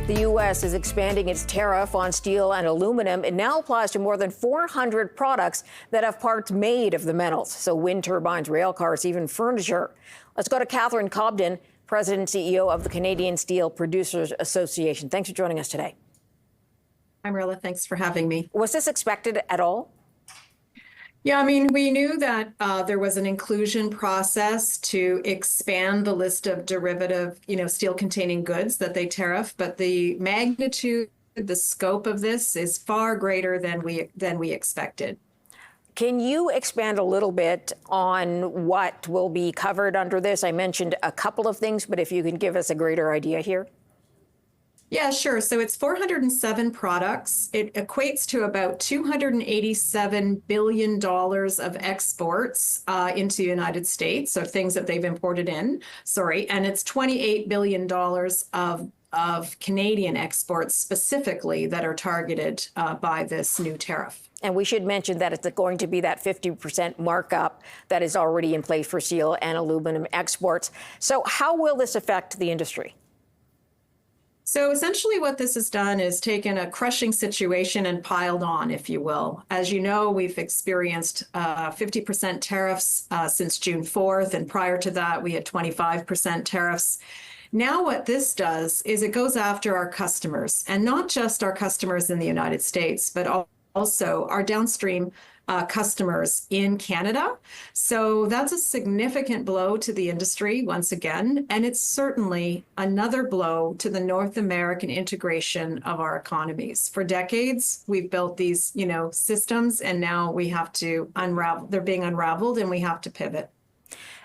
The U.S. is expanding its tariff on steel and aluminum. It now applies to more than 400 products that have parts made of the metals. So wind turbines, rail cars, even furniture. Let's go to Catherine Cobden, President and CEO of the Canadian Steel Producers Association. Thanks for joining us today. Hi, Marilla. Thanks for having me. Was this expected at all? Yeah, I mean, we knew that there was an inclusion process to expand the list of derivative, steel-containing goods that they tariff, but the magnitude, the scope of this is far greater than we expected. Can you expand a little bit on what will be covered under this? I mentioned a couple of things, but if you can give us a greater idea here. Yeah, sure. So it's 407 products. It equates to about $287 billion of exports into the United States, so things that they've imported in, and it's $28 billion of Canadian exports specifically that are targeted by this new tariff. And we should mention that it's going to be that 50% markup that is already in place for steel and aluminum exports. So how will this affect the industry? So essentially what this has done is taken a crushing situation and piled on, if you will. As you know, we've experienced 50% tariffs since June 4th, and prior to that, we had 25% tariffs. Now what this does is it goes after our customers, and not just our customers in the United States, but also our downstream customers in Canada. So that's a significant blow to the industry once again, and it's certainly another blow to the North American integration of our economies. For decades, we've built these, systems, and now we have to unravel. They're being unraveled, and we have to pivot.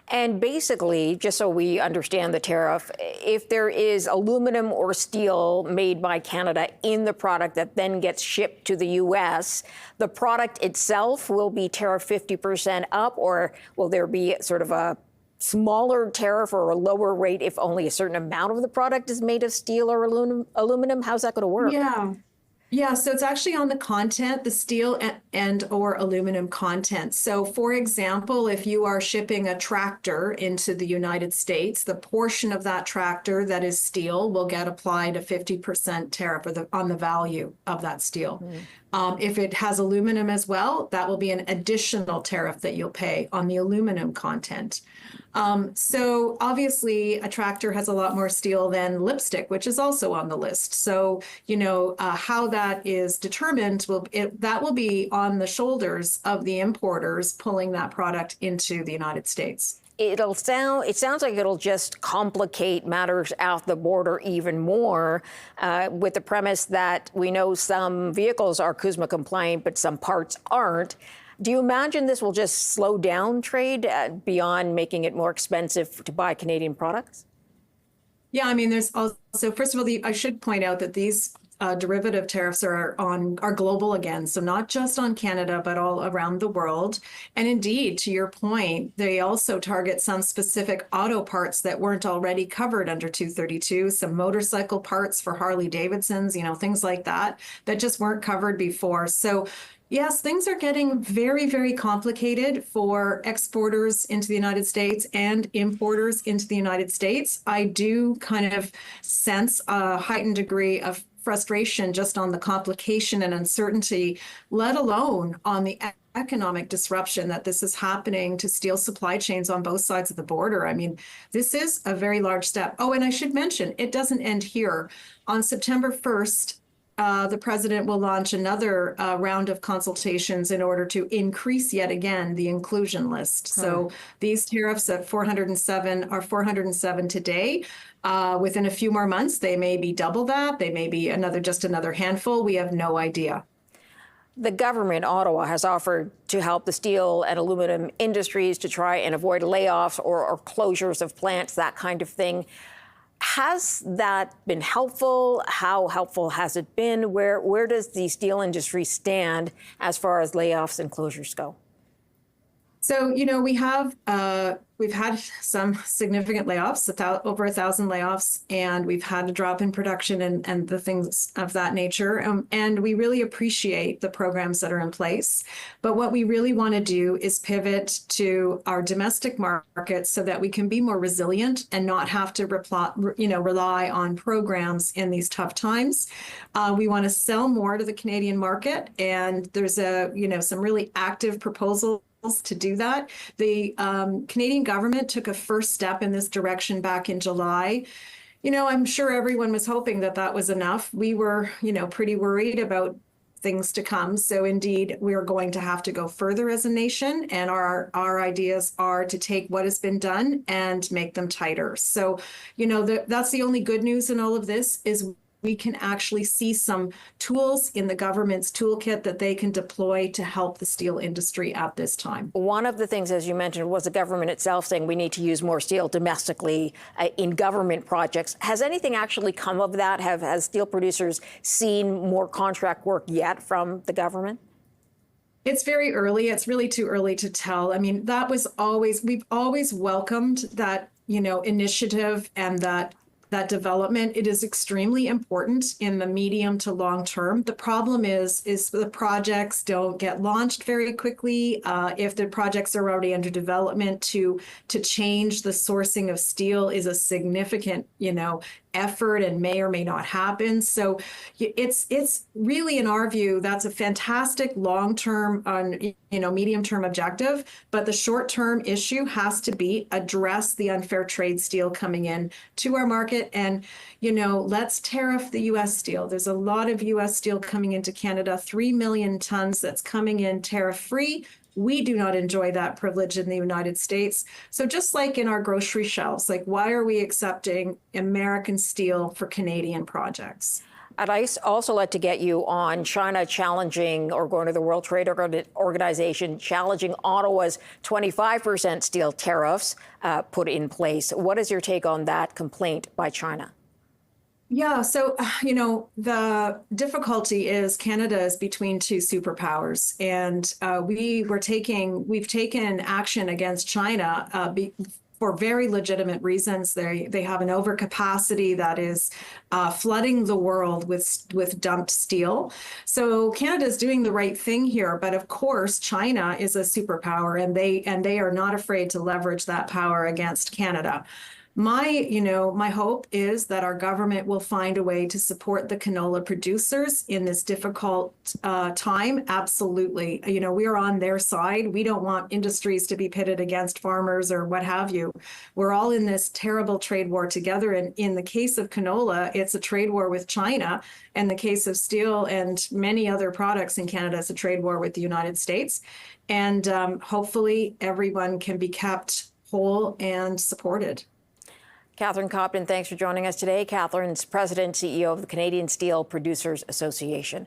And basically, just so we understand the tariff, if there is aluminum or steel made by Canada in the product that then gets shipped to the U.S., the product itself will be tariffed 50% up, or will there be sort of a smaller tariff or a lower rate if only a certain amount of the product is made of steel or aluminum? How's that going to work? Yeah, so it's actually on the content, the steel and or aluminum content. So for example, if you are shipping a tractor into the United States, the portion of that tractor that is steel will get applied a 50% tariff on the value of that steel. If it has aluminum as well, that will be an additional tariff that you'll pay on the aluminum content. So obviously a tractor has a lot more steel than lipstick, which is also on the list. So, how that is determined, that will be on the shoulders of the importers pulling that product into the United States. It sounds like it'll just complicate matters out the border even more, with the premise that we know some vehicles are CUSMA compliant, but some parts aren't. Do you imagine this will just slow down trade beyond making it more expensive to buy Canadian products? Yeah, I mean, there's also, first of all, I should point out that these derivative tariffs are global again, so not just on Canada, but all around the world. And indeed, to your point, they also target some specific auto parts that weren't already covered under 232, some motorcycle parts for Harley Davidsons, things like that just weren't covered before. So yes, things are getting very, very complicated for exporters into the United States and importers into the United States. I do kind of sense a heightened degree of frustration just on the complication and uncertainty, let alone on the economic disruption that this is happening to steel supply chains on both sides of the border. I mean, this is a very large step. Oh, and I should mention, it doesn't end here. On September 1st, the president will launch another round of consultations in order to increase yet again the inclusion list. So these tariffs at 407 are 407 today. Within a few more months, they may be double that. They may be just another handful. We have no idea. The government, Ottawa, has offered to help the steel and aluminum industries to try and avoid layoffs or closures of plants, that kind of thing. Has that been helpful? How helpful has it been? Where does the steel industry stand as far as layoffs and closures go? So, we've had some significant layoffs, over 1,000 layoffs, and we've had a drop in production and the things of that nature. And we really appreciate the programs that are in place. But what we really want to do is pivot to our domestic markets so that we can be more resilient and not have to rely on programs in these tough times. We want to sell more to the Canadian market, and there's some really active proposals to do that. The Canadian government took a first step in this direction back in July. I'm sure everyone was hoping that that was enough. We were, pretty worried about things to come. So indeed, we are going to have to go further as a nation. And our ideas are to take what has been done and make them tighter. So, that's the only good news in all of this is we can actually see some tools in the government's toolkit that they can deploy to help the steel industry at this time. One of the things, as you mentioned, was the government itself saying we need to use more steel domestically in government projects. Has anything actually come of that? Has steel producers seen more contract work yet from the government? It's very early. It's really too early to tell. I mean, we've always welcomed that, initiative and that development. It is extremely important in the medium to long term. The problem is the projects don't get launched very quickly. If the projects are already under development, to change the sourcing of steel is a significant, effort and may or may not happen. So it's really, in our view, that's a fantastic long-term, medium-term objective. But the short-term issue has to be address the unfair trade steel coming in to our market. And, let's tariff the U.S. steel. There's a lot of U.S. steel coming into Canada, 3 million tons that's coming in tariff-free. We do not enjoy that privilege in the United States. So just like in our grocery shelves, why are we accepting American steel for Canadian projects? I'd also like to get you on China challenging, or going to the World Trade Organization, challenging Ottawa's 25% steel tariffs put in place. What is your take on that complaint by China? Yeah, so, the difficulty is Canada is between two superpowers, and we've taken action against China for very legitimate reasons. They have an overcapacity that is flooding the world with dumped steel. So Canada is doing the right thing here, but of course China is a superpower, and they are not afraid to leverage that power against Canada. My hope is that our government will find a way to support the canola producers in this difficult time. Absolutely. We are on their side. We don't want industries to be pitted against farmers or what have you. We're all in this terrible trade war together. And in the case of canola, it's a trade war with China. And the case of steel and many other products in Canada, it's a trade war with the United States. And hopefully everyone can be kept whole and supported. Catherine Cobden, thanks for joining us today. Catherine's President, CEO of the Canadian Steel Producers Association.